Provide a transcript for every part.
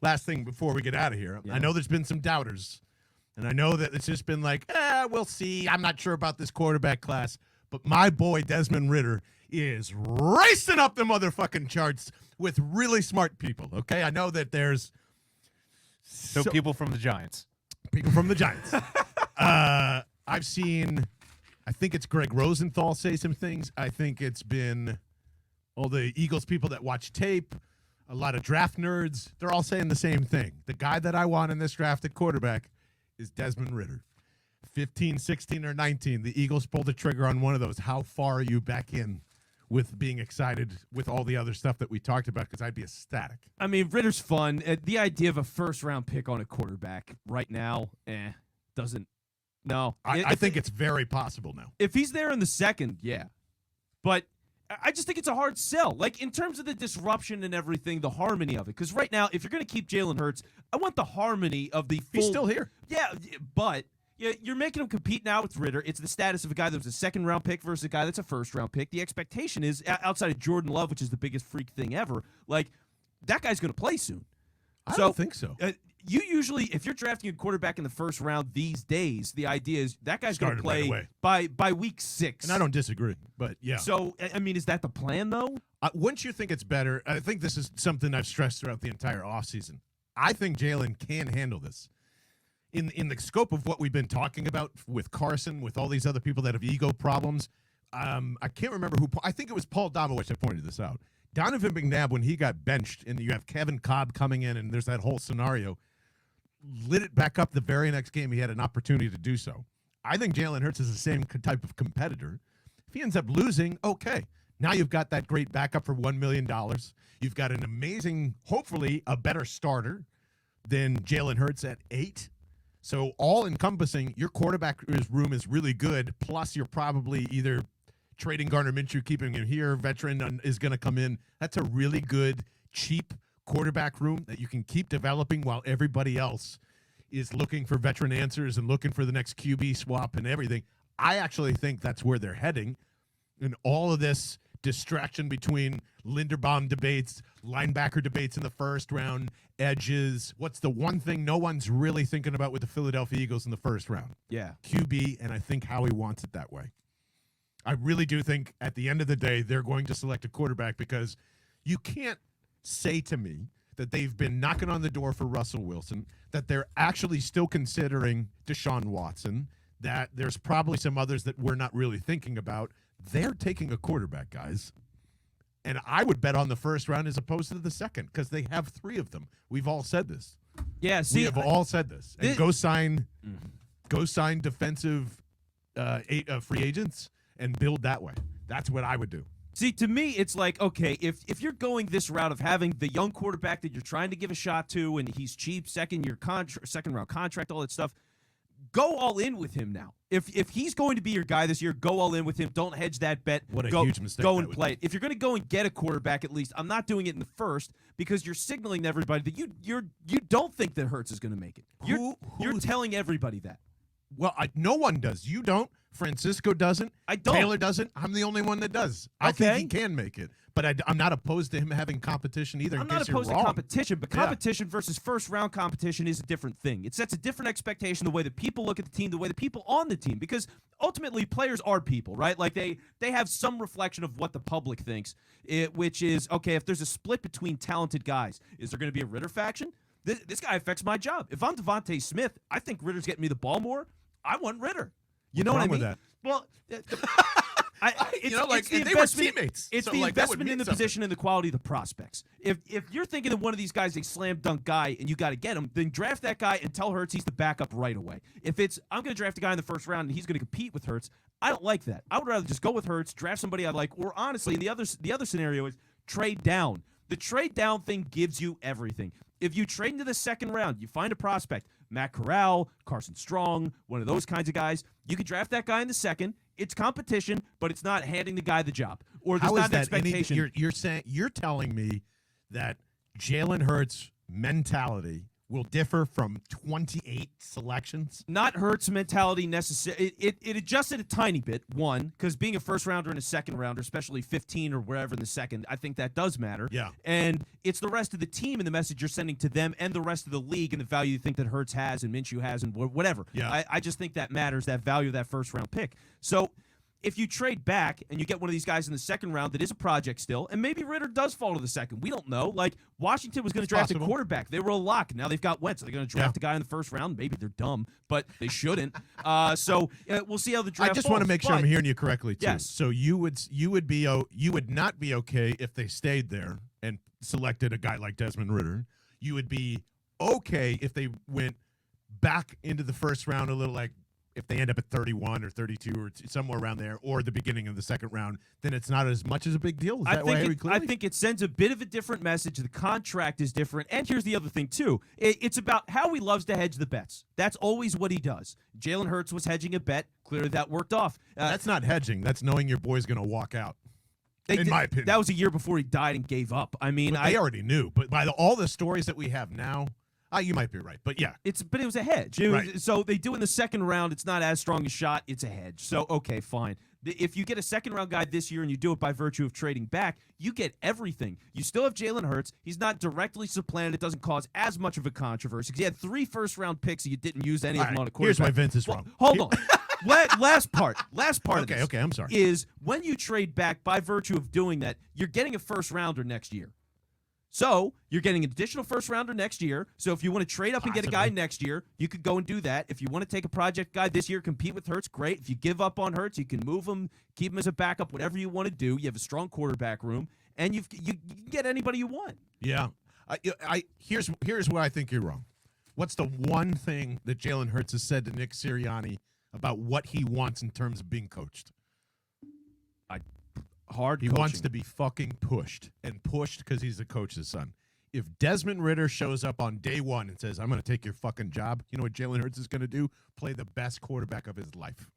last thing before we get out of here. Yeah. I know there's been some doubters, and I know that it's just been like, we'll see. I'm not sure about this quarterback class. But my boy Desmond Ridder is racing up the motherfucking charts with really smart people, okay? I know that there's... So people from the Giants. People from the Giants. I've seen, I think it's Greg Rosenthal say some things. I think it's been all the Eagles people that watch tape, a lot of draft nerds. They're all saying the same thing. The guy that I want in this draft at quarterback is Desmond Ridder. 15, 16, or 19. The Eagles pulled the trigger on one of those. How far are you back in with being excited with all the other stuff that we talked about? Because I'd be ecstatic. I mean, Ritter's fun. The idea of a first-round pick on a quarterback right now, doesn't. No. I think it's very possible now. If he's there in the second, yeah. But I just think it's a hard sell. Like, in terms of the disruption and everything, the harmony of it. Because right now, if you're going to keep Jalen Hurts, I want the harmony of the full. He's still here. Yeah, but you're making him compete now with Ridder. It's the status of a guy that was a second-round pick versus a guy that's a first-round pick. The expectation is, outside of Jordan Love, which is the biggest freak thing ever, like, that guy's going to play soon. I don't think so. You usually, if you're drafting a quarterback in the first round these days, the idea is that guy's going to play by week 6. And I don't disagree, but yeah. So, I mean, is that the plan, though? Wouldn't you think it's better? I think this is something I've stressed throughout the entire offseason. I think Jalen can handle this. In the scope of what we've been talking about with Carson, with all these other people that have ego problems, I can't remember who. I think it was Paul Domowitch that pointed this out. Donovan McNabb, when he got benched, and you have Kevin Cobb coming in, and there's that whole scenario, lit it back up the very next game. He had an opportunity to do so. I think Jalen Hurts is the same type of competitor. If he ends up losing, okay. Now you've got that great backup for $1 million. You've got an amazing, hopefully a better starter than Jalen Hurts at 8. So all encompassing, your quarterback room is really good. Plus, you're probably either trading Gardner Minshew, keeping him here. Veteran is going to come in. That's a really good, cheap quarterback room that you can keep developing while everybody else is looking for veteran answers and looking for the next QB swap and everything. I actually think that's where they're heading. And all of this distraction between Linderbaum debates, linebacker debates in the first round, edges. What's the one thing no one's really thinking about with the Philadelphia Eagles in the first round? Yeah. QB, and I think Howie wants it that way. I really do think at the end of the day, they're going to select a quarterback because you can't say to me that they've been knocking on the door for Russell Wilson, that they're actually still considering Deshaun Watson, that there's probably some others that we're not really thinking about. They're taking a quarterback, guys. And I would bet on the first round as opposed to the second because they have 3 of them. We've all said this. Yeah, see, we have all said this. And go sign defensive free agents and build that way. That's what I would do. See, to me, it's like, okay, if you're going this route of having the young quarterback that you're trying to give a shot to and he's cheap, second-round contract, all that stuff, go all in with him now. If he's going to be your guy this year, go all in with him. Don't hedge that bet. What a huge mistake. Go and play it. If you're going to go and get a quarterback, at least, I'm not doing it in the first because you're signaling to everybody that you don't think that Hurts is going to make it. You're telling everybody that. Well, no one does. You don't. Francisco doesn't. I don't. Taylor doesn't. I'm the only one that does. I think he can make it. But I'm not opposed to him having competition either. I'm not opposed to competition, but competition versus first-round competition is a different thing. It sets a different expectation, the way that people look at the team, the way the people on the team, because ultimately players are people, right? Like they have some reflection of what the public thinks, which is, okay, if there's a split between talented guys, is there going to be a Ridder faction? This guy affects my job. If I'm Devontae Smith, I think Ridder's getting me the ball more. I want Ridder. You know what I mean? That? Well, it's the they were teammates. It's the investment in the position and the quality of the prospects. If you're thinking that one of these guys is a slam dunk guy and you got to get him, then draft that guy and tell Hurts he's the backup right away. If it's I'm going to draft a guy in the first round and he's going to compete with Hurts, I don't like that. I would rather just go with Hurts, draft somebody I like, or honestly, the other scenario is trade down. The trade down thing gives you everything. If you trade into the second round, you find a prospect, Matt Corral, Carson Strong, one of those kinds of guys, you could draft that guy in the second. It's competition, but it's not handing the guy the job. Or there's not an expectation. You're telling me that Jalen Hurts' mentality will differ from 28 selections? Not Hurts mentality necessarily. It adjusted a tiny bit, one, because being a first rounder and a second rounder, especially 15 or wherever in the second, I think that does matter. Yeah. And it's the rest of the team and the message you're sending to them and the rest of the league and the value you think that Hurts has and Minshew has and whatever. Yeah. I just think that matters, that value of that first round pick. So if you trade back and you get one of these guys in the second round that is a project still, and maybe Ridder does fall to the second. We don't know. Like, Washington was going to draft a quarterback. They were a lock. Now they've got Wentz. Are they going to draft a guy in the first round? Maybe they're dumb, but they shouldn't. So we'll see how the draft I just falls. want to make sure I'm hearing you correctly, too. Yes. So you would not be okay if they stayed there and selected a guy like Desmond Ridder. You would be okay if they went back into the first round a little, like, if they end up at 31 or 32 or somewhere around there, or the beginning of the second round, then it's not as much as a big deal. Is that I think it sends a bit of a different message. The contract is different. And here's the other thing, too. It's about how he loves to hedge the bets. That's always what he does. Jalen Hurts was hedging a bet. Clearly that worked off. That's not hedging. That's knowing your boy's going to walk out, in my opinion. That was a year before he died and gave up. I mean, I already knew. But by all the stories that we have now, you might be right, but yeah. But it was a hedge. Right. So they do in the second round. It's not as strong a shot. It's a hedge. So, okay, fine. If you get a second-round guy this year and you do it by virtue of trading back, you get everything. You still have Jalen Hurts. He's not directly supplanted. It doesn't cause as much of a controversy. Because you had 3 first-round picks and you didn't use any of them on a quarterback. Here's why Vince is wrong. Hold on. Last part of this. Okay, I'm sorry. Is when you trade back by virtue of doing that, you're getting a first-rounder next year. So you're getting an additional first rounder next year. So if you want to trade up and get a guy next year, you could go and do that. If you want to take a project guy this year, compete with Hurts, great. If you give up on Hurts, you can move him, keep him as a backup, whatever you want to do. You have a strong quarterback room, and you can get anybody you want. Yeah. Here's where I think you're wrong. What's the one thing that Jalen Hurts has said to Nick Sirianni about what he wants in terms of being coached? He wants to be fucking pushed, and pushed because he's the coach's son. If Desmond Ridder shows up on day one and says, I'm going to take your fucking job, you know what Jalen Hurts is going to do? Play the best quarterback of his life.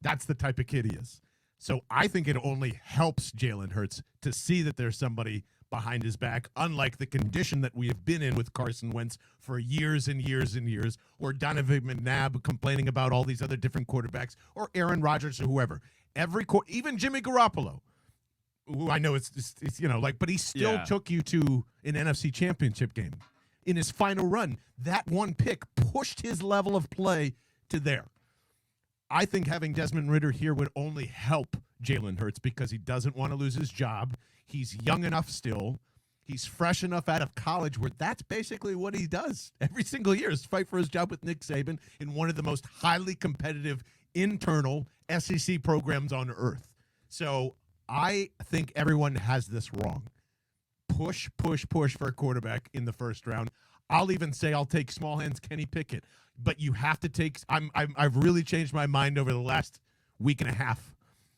That's the type of kid he is. So I think it only helps Jalen Hurts to see that there's somebody behind his back, unlike the condition that we have been in with Carson Wentz for years and years and years, or Donovan McNabb complaining about all these other different quarterbacks, or Aaron Rodgers or whoever. Even Jimmy Garoppolo, who I know it's but he still took you to an NFC Championship game. In his final run, that one pick pushed his level of play to there. I think having Desmond Ridder here would only help Jalen Hurts because he doesn't want to lose his job. He's young enough still. He's fresh enough out of college where that's basically what he does every single year is fight for his job with Nick Saban in one of the most highly competitive internal SEC programs on earth. So I think everyone has this wrong. Push for a quarterback in the first round. I'll even say I'll take small hands Kenny Pickett, but you have to take. I've really changed my mind over the last week and a half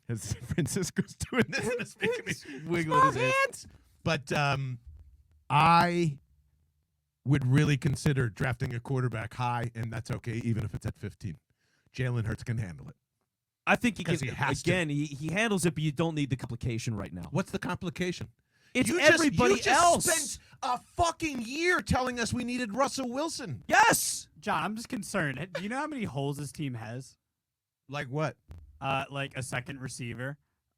as Francisco's doing this and it's making me wiggle his hands. But I would really consider drafting a quarterback high, and that's okay, even if it's at 15. Jalen Hurts can handle it. I think he can. He He handles it, but you don't need the complication right now. What's the complication? It's you everybody else. Spent a fucking year telling us we needed Russell Wilson. Yes, John, I'm just concerned. Do you know how many holes this team has? Like what? Like a second receiver.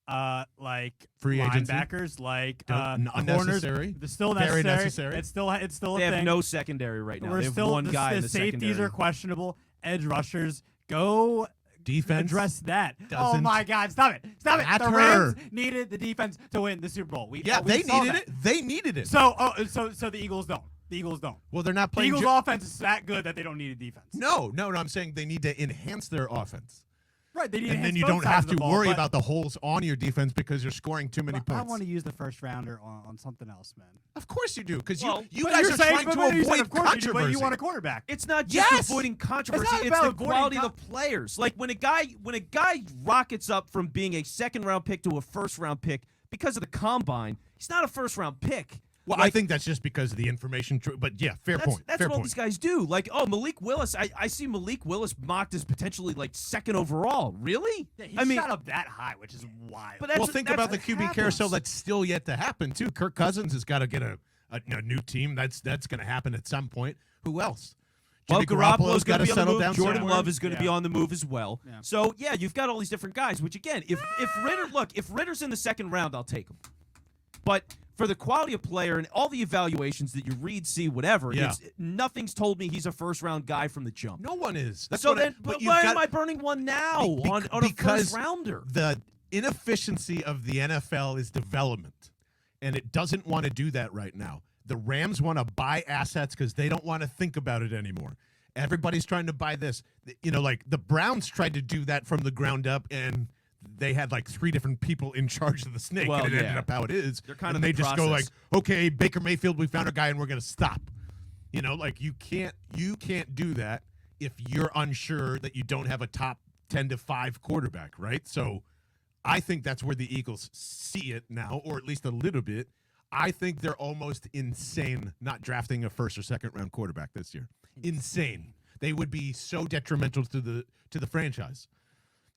Like free agency? linebackers, like unnecessary. They're still Very necessary. necessary. It's still a they thing. have no secondary right now. We're They have still one guy in the safeties secondary. are questionable. Edge rushers, go defense. Address that. Oh doesn't my God! Stop it! Stop it! The matter. Rams needed the defense to win the Super Bowl. We they saw needed that. it. They needed it. So the Eagles don't. The Eagles don't. Well, they're not The playing. Eagles' offense is that good that they don't need a defense. No. I'm saying they need to enhance their offense. Right. They need to and then enhance you both don't sides have of the to ball, worry but about the holes on your defense because you're scoring too many I points. want to use the first rounder on something else, man. Of course you do, because Well, you But guys you're are saying, trying but to you said, avoid of course controversy. You do, but you want a quarterback. It's not just Yes! avoiding controversy. It's not It's about the avoiding quality of the players. Like when a guy rockets up from being a second round pick to a first round pick because of the combine, he's not a first round pick. Well, I think that's just because of the information. But yeah, fair point. That's fair what all point. these guys do. Like, Malik Willis. I see Malik Willis mocked as potentially like second overall. Really? Yeah, he I mean, shot up that high, which is wild. But that's Well, think that's about the what QB happens. carousel that's still yet to happen too. Kirk Cousins has got to get a a new team. That's going to happen at some point. Who else? Well, Jimmy Garoppolo's got going to to be on the settle move. down Jordan somewhere. Love is going to be on the move as well. Yeah. So, yeah, you've got all these different guys, which, again, if Ritter's in the second round, I'll take him. But for the quality of player and all the evaluations that you read, see, whatever, Yeah. nothing's told me he's a first-round guy from the jump. No one is. That's So what then, but but you've why got- am I burning one now on a because first-rounder? The inefficiency of the NFL is development, and it doesn't want to do that right now. The Rams want to buy assets because they don't want to think about it anymore. Everybody's trying to buy this. Like the Browns tried to do that from the ground up, and they had like 3 different people in charge of the snake, Well, and it yeah. ended up how it is. They're kind and of they the just go like, process. okay, Baker Mayfield, we found a guy, and we're going to stop. Like you can't do that if you're unsure that you don't have a top 10 to 5 quarterback, right? So I think that's where the Eagles see it now, or at least a little bit. I think they're almost insane not drafting a first or second round quarterback this year. Insane. They would be so detrimental to the franchise.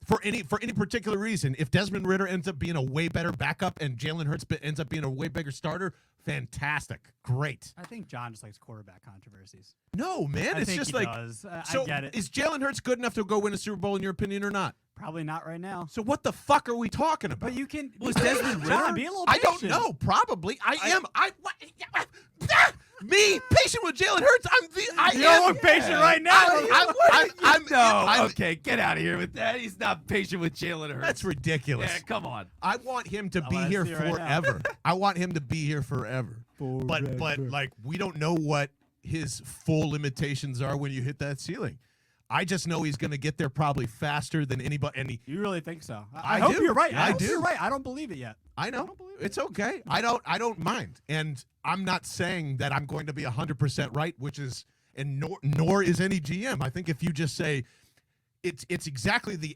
For any particular reason, if Desmond Ridder ends up being a way better backup and Jalen Hurts ends up being a way bigger starter, fantastic, great. I think John just likes quarterback controversies. No, man, I it's think just he like does. so. I get it. Is Jalen Hurts good enough to go win a Super Bowl in your opinion or not? Probably not right now. So what the fuck are we talking about? But you can. Was Desmond John, Ridder? be a little I don't patient. know. Probably. I am. Me patient with Jalen Hurts. You don't look patient right now. Okay, get out of here with that. He's not patient with Jalen Hurts. That's ridiculous. Yeah, come on. I want him to I be wanna here see it right now. forever. I want him to be here forever. But like we don't know what his full limitations are when you hit that ceiling. I just know he's going to get there probably faster than anybody. And You really think so? I I hope do. you're right. I I hope do. You're right. I don't believe it yet. I know it's okay. I don't mind, and I'm not saying that I'm going to be 100% right, which is, and nor is any GM. I think if you just say it's exactly the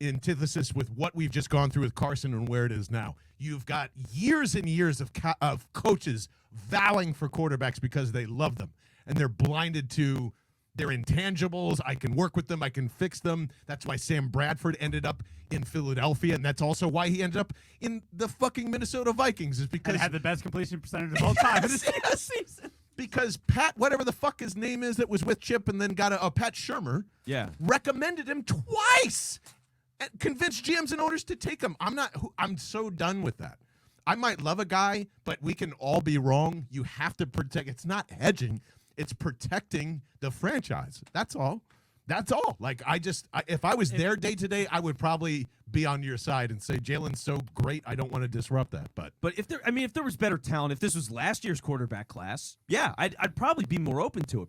antithesis with what we've just gone through with Carson and where it is now. You've got years and years of coaches vowing for quarterbacks because they love them, and they're blinded to their intangibles. I can work with them. I can fix them. That's why Sam Bradford ended up in Philadelphia, and that's also why he ended up in the fucking Minnesota Vikings, is because And had the best completion percentage of all time Yes, this yes. season. because Pat, whatever the fuck his name is, that was with Chip and then got a Pat Shermer, Yeah. recommended him twice and convinced GMs and owners to take him. I'm so done with that. I might love a guy, but we can all be wrong. You have to protect. It's not hedging. It's protecting the franchise. That's all. That's all. Like, if I was there day to day, I would probably be on your side and say Jalen's so great, I don't want to disrupt that. But if there was better talent, if this was last year's quarterback class, yeah, I'd probably be more open to it.